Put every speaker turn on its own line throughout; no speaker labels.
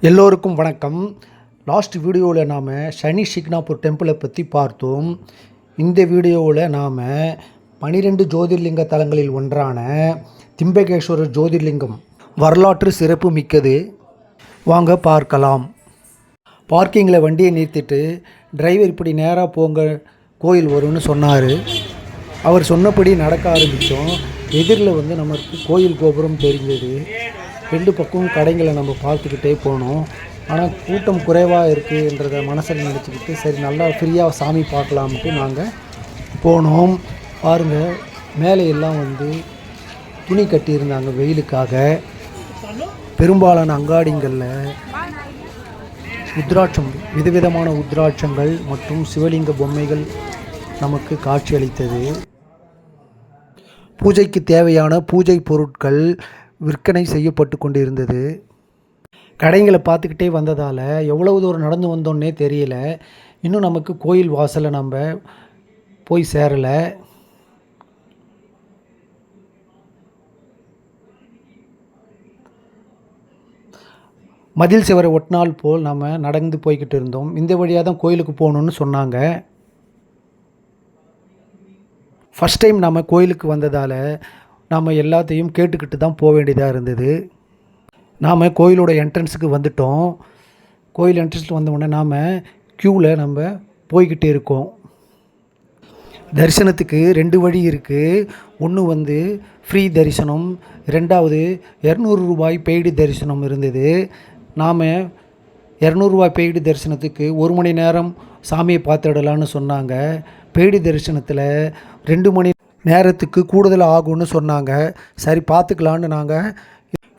எல்லோருக்கும் வணக்கம். லாஸ்ட் வீடியோவில் நாம் சனி சிக்னாப்பூர் டெம்பிளை பற்றி பார்த்தோம். இந்த வீடியோவில் நாம் 12 ஜோதிர்லிங்க தலங்களில் ஒன்றான திம்பகேஸ்வரர் ஜோதிர்லிங்கம் வரலாற்று சிறப்பு மிக்கது. வாங்க பார்க்கலாம். பார்க்கிங்கில் வண்டியை நிறுத்திட்டு டிரைவர் இப்படி நேராக போங்க, கோயில் வரும்னு சொன்னார். அவர் சொன்னபடி நடக்க ஆரம்பித்தோம். எதிரில் நமக்கு கோயில் கோபுரம் தெரிஞ்சது. 2 பக்கமும் கடைங்களை நம்ம பார்த்துக்கிட்டே போனோம். ஆனால் கூட்டம் குறைவாக இருக்குன்றதை மனசில் நினச்சிக்கிட்டு சரி நல்லா ஃப்ரீயாக சாமி பார்க்கலாம்ட்டு நாங்கள் போனோம். பாருங்கள், மேலே எல்லாம் துணி கட்டியிருந்தாங்க வெயிலுக்காக. பெரும்பாலான அங்காடிங்களில் உத்ராட்சம், விதவிதமான உத்ராட்சங்கள் மற்றும் சிவலிங்க பொம்மைகள் நமக்கு காட்சியளித்தது. பூஜைக்கு தேவையான பூஜை பொருட்கள் விற்பனை செய்யப்பட்டு கொண்டிருந்தது. கடைங்களை பார்த்துக்கிட்டே வந்ததால் எவ்வளவு தூரம் நடந்து வந்தோன்னே தெரியல. இன்னும் நமக்கு கோயில் வாசலை நம்ம போய் சேரலை. மதில் சுவரை ஒட்டினால் போல் நம்ம நடந்து போய்கிட்டு இருந்தோம். இந்த வழியாக தான் கோயிலுக்கு போகணுன்னு சொன்னாங்க. ஃபஸ்ட் டைம் நம்ம கோயிலுக்கு வந்ததால் நாம் எல்லாத்தையும் கேட்டுக்கிட்டு தான் போக வேண்டியதாக இருந்தது. நாம் கோயிலோட என்ட்ரன்ஸுக்கு வந்துட்டோம். கோயில் என்ட்ரன்ஸில் வந்தவுடனே நாம் க்யூவில் நம்ம போய்கிட்டே இருக்கோம். தரிசனத்துக்கு 2 வழி இருக்குது. ஒன்று ஃப்ரீ தரிசனம், 2வது 200 ரூபாய் பெய்டு தரிசனம் இருந்தது. நாம் 200 ரூபாய் பெய்டு தரிசனத்துக்கு 1 மணி நேரம் சாமியை பார்த்துடலான்னு சொன்னாங்க. பெய்டு தரிசனத்தில் 2 மணி நேரத்துக்கு கூடுதல் ஆகும்னு சொன்னாங்க. சரி பார்த்துக்கலான்னு நாங்கள்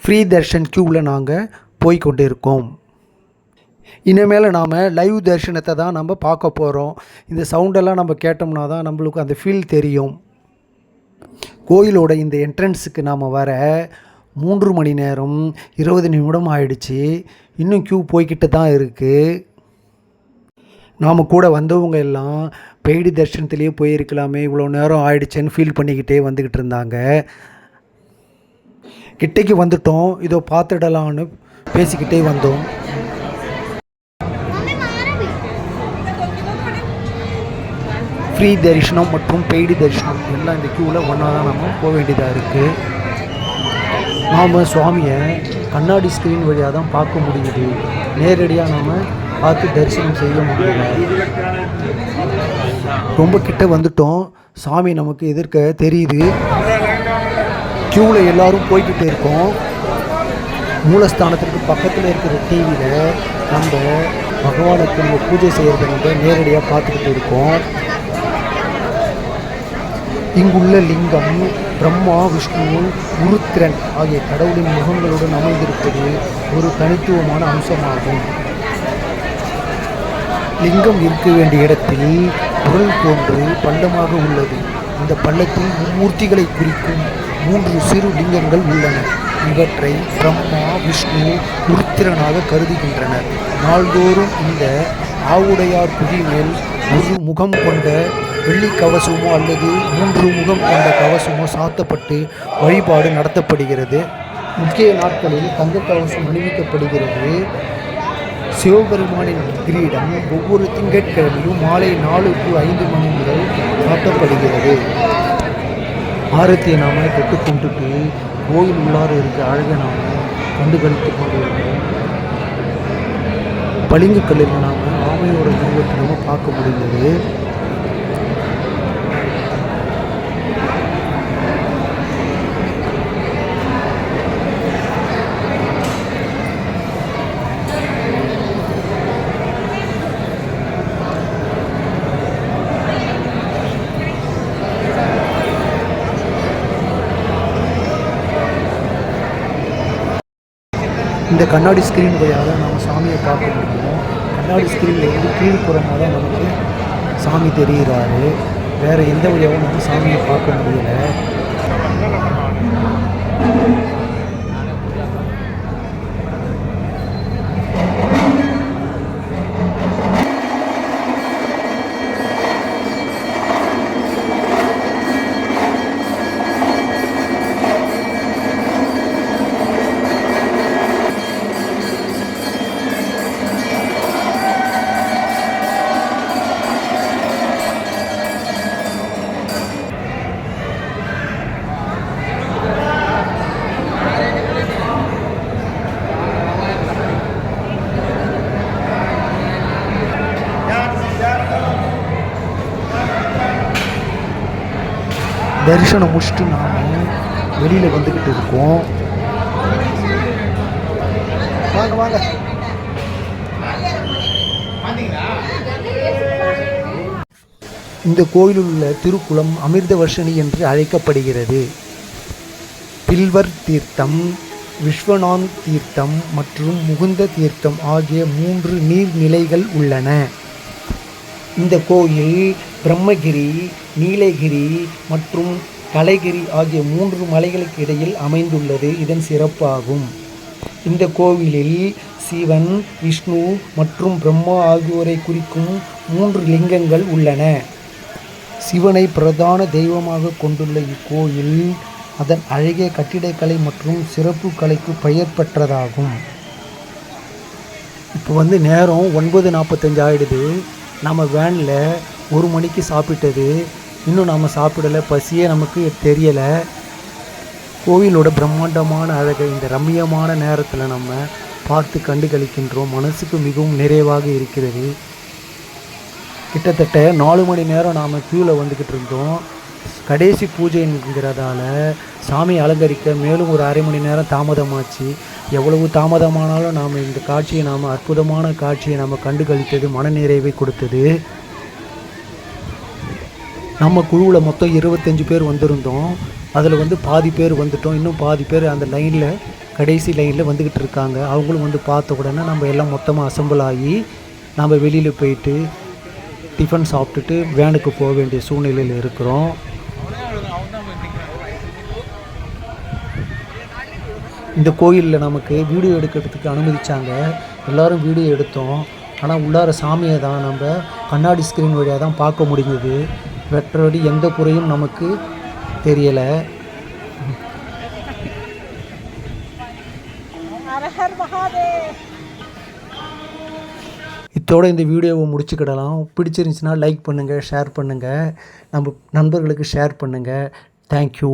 ஃப்ரீ தர்ஷன் க்யூவில் நாங்கள் போய்கொண்டு இருக்கோம். இனிமேல் நாம் லைவ் தரிசனத்தை தான் நம்ம பார்க்க போகிறோம். இந்த சவுண்டெல்லாம் நம்ம கேட்டோம்னா தான் நம்மளுக்கு அந்த ஃபீல் தெரியும். கோயிலோட இந்த என்ட்ரன்ஸுக்கு நாம் வர 3 மணி நேரம் 20 நிமிடம் ஆயிடுச்சு. இன்னும் க்யூ போய்கிட்டு தான் இருக்குது. நாம் கூட வந்தவங்க எல்லாம் பெய்டு தரிசனத்துலேயே போயிருக்கலாமே, இவ்வளோ நேரம் ஆயிடுச்சேன்னு ஃபீல் பண்ணிக்கிட்டே வந்துக்கிட்டு இருந்தாங்க. கிட்டைக்கு வந்துட்டோம், இதோ பார்த்துடலான்னு பேசிக்கிட்டே வந்தோம். ஃப்ரீ தரிசனம் மற்றும் பெய்டு தரிசனம் எல்லாம் இந்த க்யூவில் ஒன்றா தான் நம்ம போக வேண்டியதாக இருக்குது. நாம் சுவாமியை கண்ணாடி ஸ்க்ரீன் வழியாக தான் பார்க்க முடியுது. நேரடியாக நாம் பார்த்து தரிசனம் செய்ய முடியல. ரொம்ப கிட்ட வந்துட்டோம். சாமி நமக்கு எதிர்க்க தெரியுது. க்யூவில் எல்லோரும் போய்கிட்டே இருக்கோம். மூலஸ்தானத்திற்கு பக்கத்தில் இருக்கிற டிவியில் நம்ம பகவானுக்கு நம்ம பூஜை செய்கிறத நம்ம நேரடியாக பார்த்துக்கிட்டு இருக்கோம். இங்குள்ள லிங்கம் பிரம்மா, விஷ்ணு, உருத்திரன் ஆகிய கடவுளின் முகங்களுடன் அமைந்திருப்பது ஒரு தனித்துவமான அம்சமாகும். லிங்கம் இருக்க வேண்டிய இடத்தில் குரல் போன்று பள்ளமாக உள்ளது. இந்த பள்ளத்தில் மும்மூர்த்திகளை குறிக்கும் 3 சிறு லிங்கங்கள் உள்ளன. இவற்றை பிரம்மா, விஷ்ணு, உருத்திரனாக கருதுகின்றனர். நாள்தோறும் இந்த ஆவுடையார் குடி மேல் ஒரு முகம் கொண்ட வெள்ளி கவசமோ அல்லது 3 முகம் கொண்ட கவசமோ சாத்தப்பட்டு வழிபாடு நடத்தப்படுகிறது. முக்கிய நாட்களில் தங்க கவசம் அணிவிக்கப்படுகிறது. சிவபெருமானின் கிரீடம் ஒவ்வொரு திங்கட்கிழமையும் மாலை 4 to 5 மணி முதல் காட்டப்படுகிறது. ஆரத்தியை நாம் தொட்டு கொண்டுட்டு கோயில் உள்ளார இருக்க அழகை நாம் கண்டுகளித்து கொண்டிருக்கோம். பளிங்கு கல்லில் நாம் ஆமையோட உருவத்தை நம்ம பார்க்க முடிந்தது. இந்த கண்ணாடி ஸ்க்ரீன் வழியாக தான் நம்ம சாமியை பார்க்க முடியும். கண்ணாடி ஸ்க்ரீனில் கீழ்ப்புறமாக தான் நமக்கு சாமி தெரிகிறாரு. வேறு எந்த வழியாகவும் நம்ம சாமியை பார்க்க முடியலை. தரிசனம் முடிச்சுட்டு நாம் வெளியில் வந்துக்கிட்டு இருக்கோம். வாங்க வாங்க. இந்த கோயிலில் உள்ள திருக்குளம் அமிர்தவர்ஷினி என்று அழைக்கப்படுகிறது. பில்வர் தீர்த்தம், விஸ்வநாத் தீர்த்தம் மற்றும் முகுந்த தீர்த்தம் ஆகிய 3 நீர்நிலைகள் உள்ளன. இந்த கோயில் பிரம்மகிரி, நீலகிரி மற்றும் கலைகிரி ஆகிய 3 மலைகளுக்கு இடையில் அமைந்துள்ளது இதன் சிறப்பாகும். இந்த கோவிலில் சிவன், விஷ்ணு மற்றும் பிரம்மா ஆகியோரை குறிக்கும் 3 லிங்கங்கள் உள்ளன. சிவனை பிரதான தெய்வமாக கொண்டுள்ள இக்கோயில் அதன் அழகிய கட்டிடக்கலை மற்றும் சிறப்பு கலைக்கு பெயர் பெற்றதாகும். இப்போ நேரம் 9:45 ஆகிடுது. நம்ம வேனில் 1 மணிக்கு சாப்பிட்டது, இன்னும் நாம் சாப்பிடலை, பசியே நமக்கு தெரியலை. கோவிலோட பிரம்மாண்டமான அழகை இந்த ரம்மியமான நேரத்தில் நம்ம பார்த்து கண்டு கழிக்கின்றோம். மனசுக்கு மிகவும் நிறைவாக இருக்கிறது. கிட்டத்தட்ட 4 மணி நேரம் நாம் க்யூவில் வந்துக்கிட்டு இருந்தோம். கடைசி பூஜைங்கிறதால சாமி அலங்கரிக்க மேலும் ஒரு அரை மணி நேரம் தாமதமாச்சு. எவ்வளவு தாமதமானாலும் நாம் இந்த காட்சியை அற்புதமான காட்சியை நாம் கண்டு கழித்தது மன நிறைவை கொடுத்தது. நம்ம குழுவில் மொத்தம் 25 பேர் வந்திருந்தோம். அதில் பாதி பேர் வந்துட்டோம். இன்னும் பாதி பேர் அந்த லைனில் கடைசி லைனில் வந்துக்கிட்டு இருக்காங்க. அவங்களும் பார்த்த உடனே நம்ம எல்லாம் மொத்தமாக அசம்பிள் ஆகி நம்ம வெளியில் போயிட்டு டிஃபன் சாப்பிட்டுட்டு வேனுக்கு போக வேண்டிய சூழ்நிலையில் இருக்கிறோம். இந்த கோயிலில் நமக்கு வீடியோ எடுக்கிறதுக்கு அனுமதித்தாங்க. எல்லோரும் வீடியோ எடுத்தோம். ஆனால் உள்ளார சாமியை தான் நம்ம கண்ணாடி ஸ்க்ரீன் வழியாக தான் பார்க்க முடிஞ்சது. மற்றபடி எந்த குறையும் நமக்கு தெரியலை. இத்தோடு இந்த வீடியோவை முடிச்சுக்கிடலாம். பிடிச்சிருந்துச்சுன்னா லைக் பண்ணுங்கள், ஷேர் பண்ணுங்கள், நம்ம நண்பர்களுக்கு ஷேர் பண்ணுங்கள். தேங்க்யூ.